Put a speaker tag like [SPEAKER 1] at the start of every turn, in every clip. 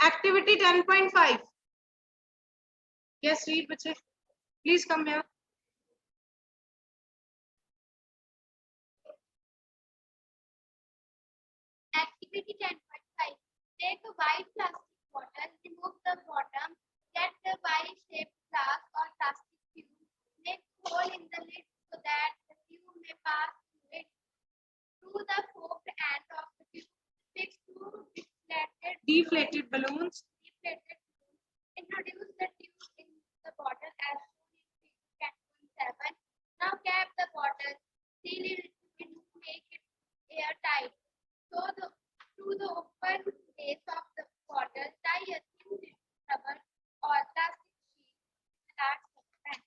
[SPEAKER 1] Activity 10.5. Yes, read, bache. Please come here.
[SPEAKER 2] Activity 10.5. Take a white plastic bottle, remove the bottom, get the Y-shaped glass or plastic tube, make a hole in the lid so that the tube may pass through it. Through the forked end of the tube, fix two
[SPEAKER 1] deflated balloons.
[SPEAKER 2] Introduce the tube in the bottle as shown in figure 10.7. Now cap the bottle, seal it and make it airtight. So through the open base of the bottle, tie a thin rubber or plastic sheet.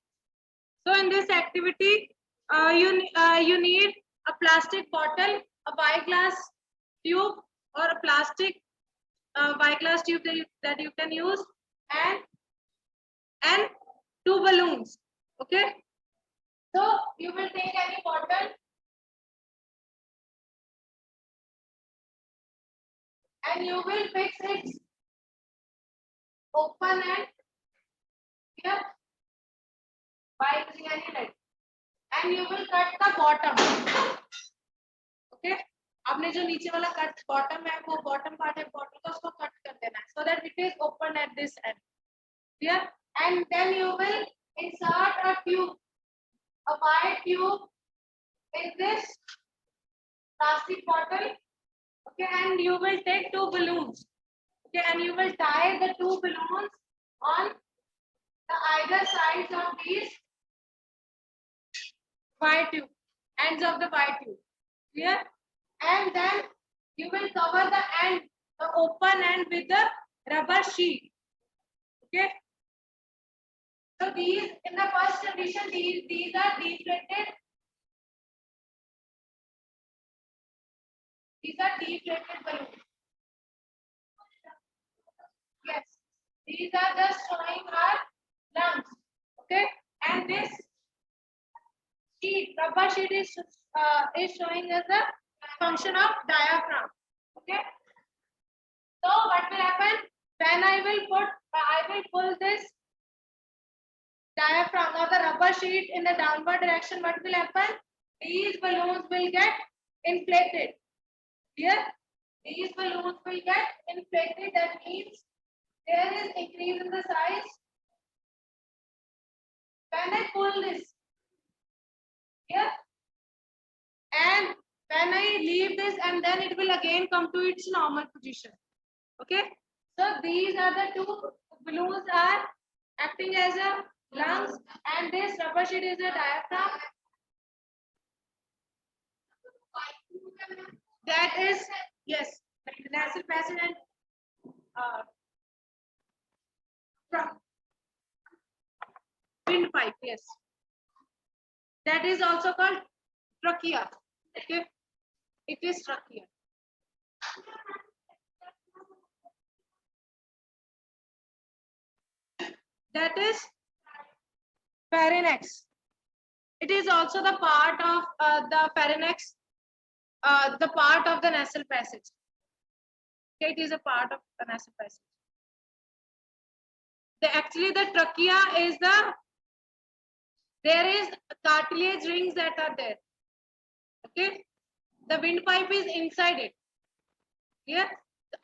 [SPEAKER 1] So in this activity, you need a plastic bottle, a Y-glass tube, or a plastic Y-glass tube that you can use, and two balloons. Okay. So you will take any bottle and you will fix it open and here by using any lead, and you will cut the bottom. Okay. आपने जो नीचे वाला cut bottom है वो bottom part है bottom का उसको cut कर देना है so that it is open at this end. Clear? And then you will insert a tube, a wide tube in this plastic bottle. Okay, and you will take two balloons. Okay, and you will tie the two balloons on the either sides of these wide tube, ends of the wide tube. Clear? And then you will cover the end, the open end, with the rubber sheet. Okay. So these, in the first condition, these are deflated. These are deflated balloons. Yes, these are just showing our lungs. Okay, and this sheet, rubber sheet is showing as a function of diaphragm. Okay. So what will happen when I will pull this diaphragm or the rubber sheet in the downward direction? What will happen? These balloons will get inflated. Here, these balloons will get inflated. That means there is increase in the size. When I pull this here, and when I leave this, and then it will again come to its normal position. Okay. So these are the two balloons are acting as a lungs, and this rubber sheet is a diaphragm. That is, yes, nasal passage and windpipe. Yes, that is also called trachea. Okay, it is trachea. That is pharynx. It is also the part of the pharynx, the part of the nasal passage. Okay, it is a part of the nasal passage. Actually, the trachea is there is cartilage rings that are there. Okay, the windpipe is inside it. Here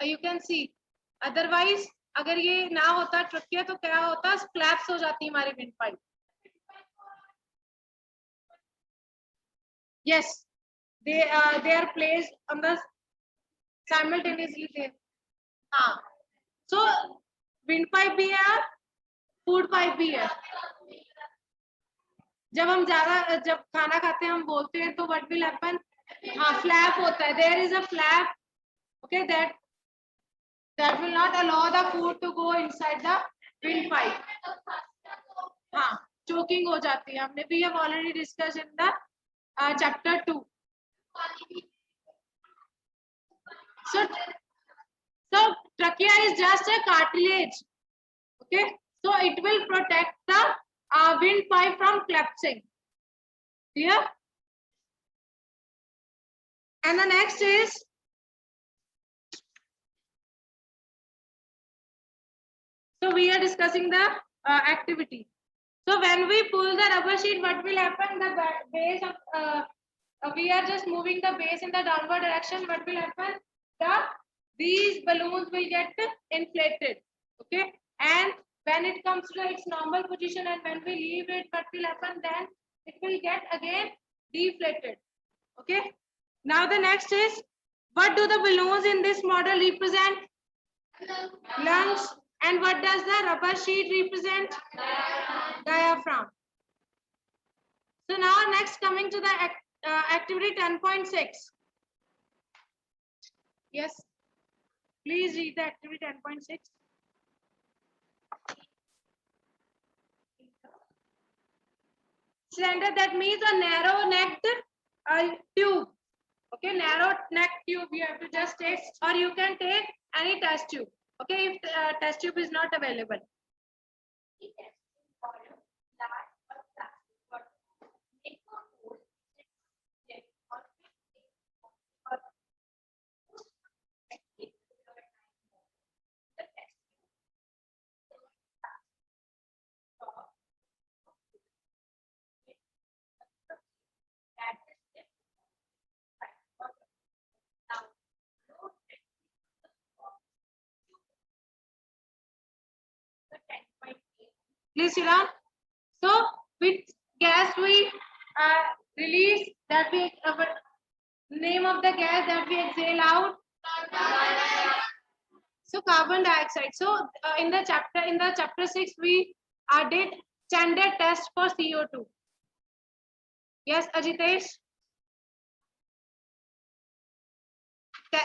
[SPEAKER 1] you can see. Otherwise, अगर ये ना होता trachea तो क्या होता, flaps हो जाती हमारी windpipe. Yes, they are placed on the simultaneously there. हाँ, so windpipe भी है, food pipe भी है. जब खाना खाते हैं हम बोलते हैं तो what will happen? हाँ, flap होता है. There is a flap. Okay, that will not allow the food to go inside the windpipe. हाँ, choking हो जाती है. हमने भी have already discussed in the chapter 2. So trachea is just a cartilage. Okay, so it will protect the windpipe from collapsing. Clear? And the next is So we are discussing the activity. So when we pull the rubber sheet, what will happen? The base of we are just moving the base in the downward direction. What will happen? These balloons will get inflated. Okay, and when it comes to its normal position and when we leave it, what will happen? Then it will get again deflated. Okay. Now the next is, what do the balloons in this model represent? Lungs. And what does the rubber sheet represent? Diaphragm. So now next, coming to the activity 10.6. Yes. Please read the activity 10.6. Cylinder, that means a narrow necked tube. Okay, narrow neck tube you have to just take, or you can take any test tube. Okay, if test tube is not available. Please sit down. So which gas we release, that we name of the gas that we exhale out? So carbon dioxide. So in the chapter 6 we did standard test for CO2. Yes, Ajitesh.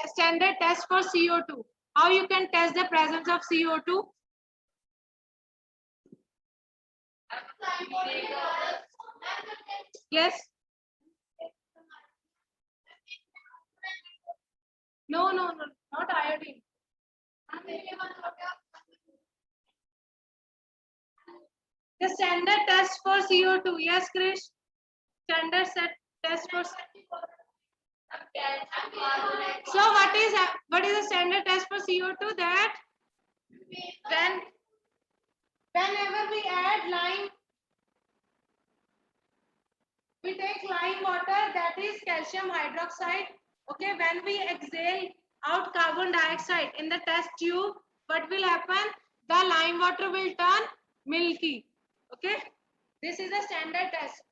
[SPEAKER 1] Standard test for CO2. How you can test the presence of CO2? Yes. No, not iodine. The standard test for CO2. Yes, Krish. Standard test for. So what is the standard test for CO2? That whenever we add lime, we take lime water, that is calcium hydroxide. Okay, when we exhale out carbon dioxide in the test tube, what will happen? The lime water will turn milky. Okay, this is a standard test.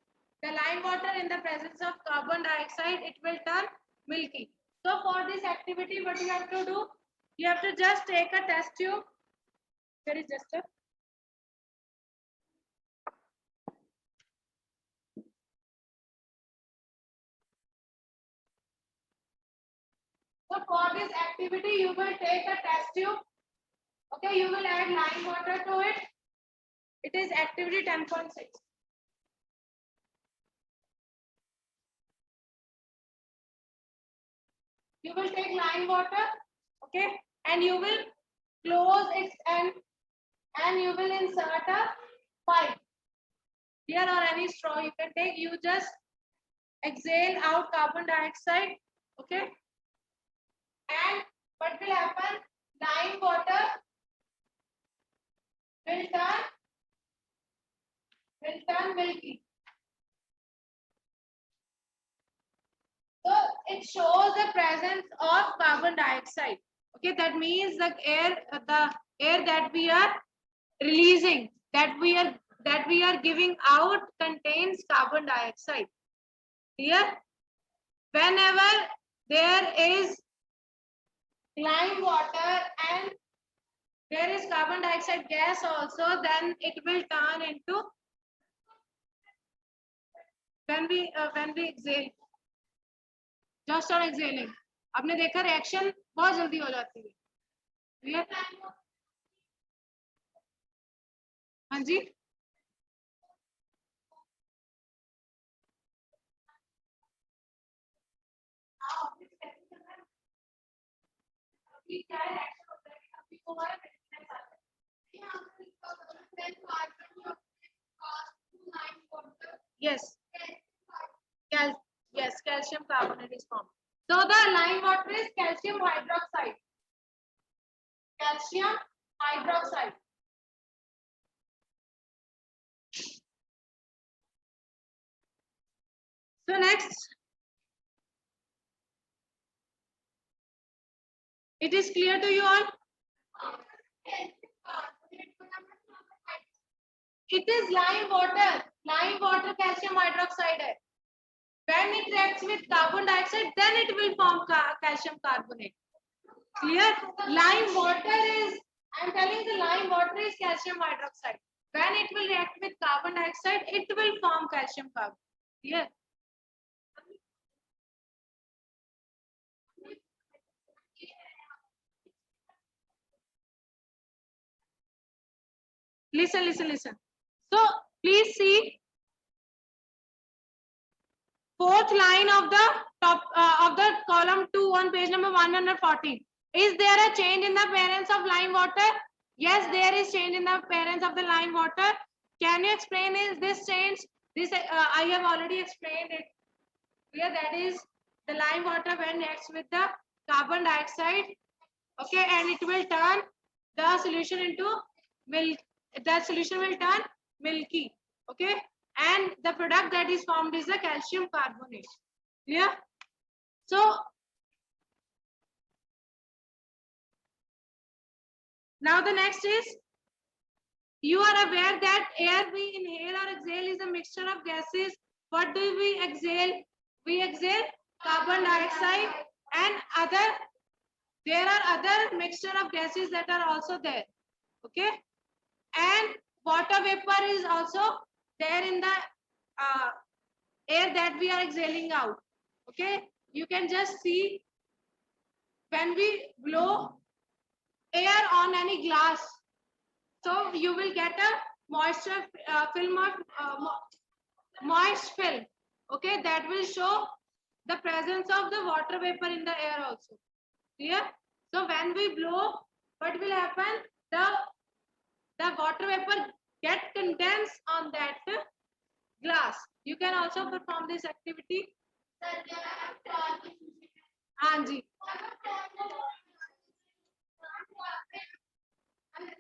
[SPEAKER 1] The lime water in the presence of carbon dioxide, it will turn milky. So for this activity, what you have to do? You have to just take a test tube. There is just a. So for this activity, you will take a test tube. Okay, you will add lime water to it. It is activity 10.6. You will take lime water, okay, and you will close its end, and you will insert a pipe here or any straw you can take. You just exhale out carbon dioxide, okay, and what will happen? Lime water will turn milky. So it shows the presence of carbon dioxide. Okay, that means the air that we are releasing, that we are giving out, contains carbon dioxide. Here, whenever there is lime water and there is carbon dioxide gas also, then it will turn into, when we exhale, just on exhaling, आपने देखा reaction बहुत जल्दी हो जाती है. Clear? हाँ जी. Yes. Yes, calcium carbonate is formed. So the lime water is calcium hydroxide. Calcium hydroxide. So next, it is clear to you all? It is lime water. Lime water calcium hydroxide है. When it reacts with carbon dioxide, then it will form calcium carbonate. Clear? Lime water is, I am telling the lime water is calcium hydroxide. When it will react with carbon dioxide, it will form calcium carbonate. Clear? Listen, listen, listen. So please see fourth line of the top of the column 2 on page number 114. Is there a change in the appearance of lime water? Yes, there is change in the appearance of the lime water. Can you explain is this change? This I have already explained it. Clear? That is the lime water when reacts with the carbon dioxide. Okay, and it will turn the solution into milk. That solution will turn milky. Okay, and the product that is formed is the calcium carbonate. Clear? So now the next is, you are aware that air we inhale or exhale is a mixture of gases. What do we exhale? We exhale carbon dioxide and other. There are other mixture of gases that are also there. Okay, and water vapor is also there in the air that we are exhaling out. Okay, you can just see when we blow air on any glass, so you will get a moisture film of moist film. Okay, that will show the presence of the water vapor in the air also. Clear? So when we blow, what will happen? The water vapor get condensed on that glass. You can also perform this activity. हाँ जी.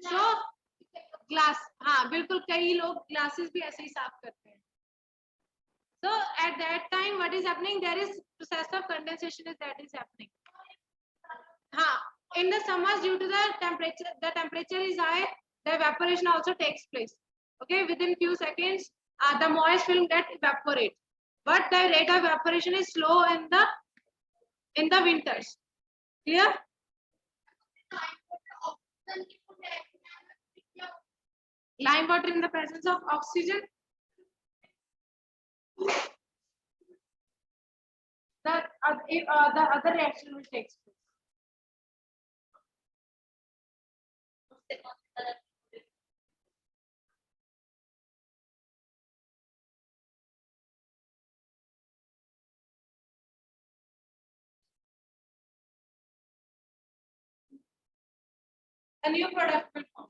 [SPEAKER 1] So glass, हाँ बिल्कुल, कई लोग glasses भी ऐसे ही साफ करते हैं. So at that time, what is happening? There is process of condensation that is happening. हाँ, in the summers, due to the temperature is high, the evaporation also takes place. Okay, within few seconds, the moist film get evaporate, but the rate of evaporation is slow in the winters. Clear? Lime water in the presence of oxygen. The other reaction will take place. A new product will form.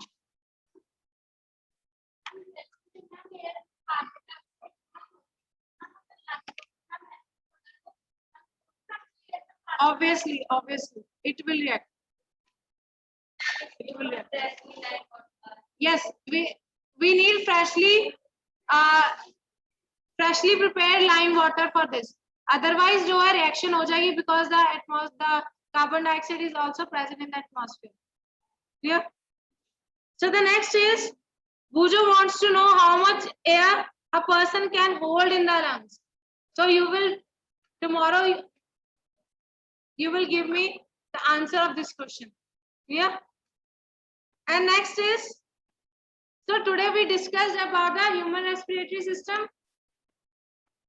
[SPEAKER 1] Obviously, it will react. It will react. Yes, we need freshly prepared lime water for this. Otherwise, जो है reaction हो जाएगी, because the carbon dioxide is also present in the atmosphere. Clear? So the next is, Bujo wants to know how much air a person can hold in the lungs. So tomorrow you will give me the answer of this question. Yeah. And next is, so today we discussed about the human respiratory system.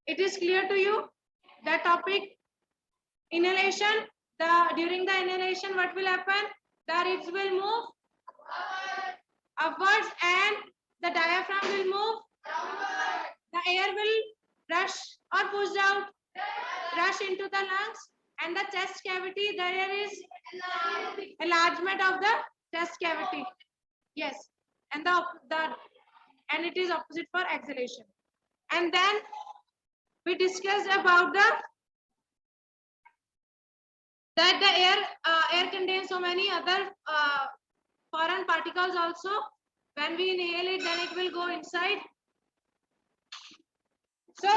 [SPEAKER 1] It is clear to you that topic? Inhalation. During the inhalation, what will happen? The ribs will move upwards and the diaphragm will move. The air will rush or push out, rush into the lungs, and the chest cavity, there is enlargement of the chest cavity. Yes, and and it is opposite for exhalation. And then we discussed about that the air contains so many other foreign particles also. When we inhale it, then it will go inside. So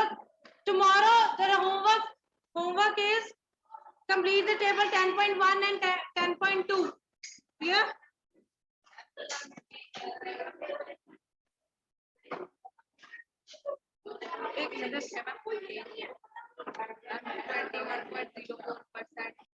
[SPEAKER 1] tomorrow the homework is complete the table 10.1 and 10.2. Clear? एक minute 7.21.04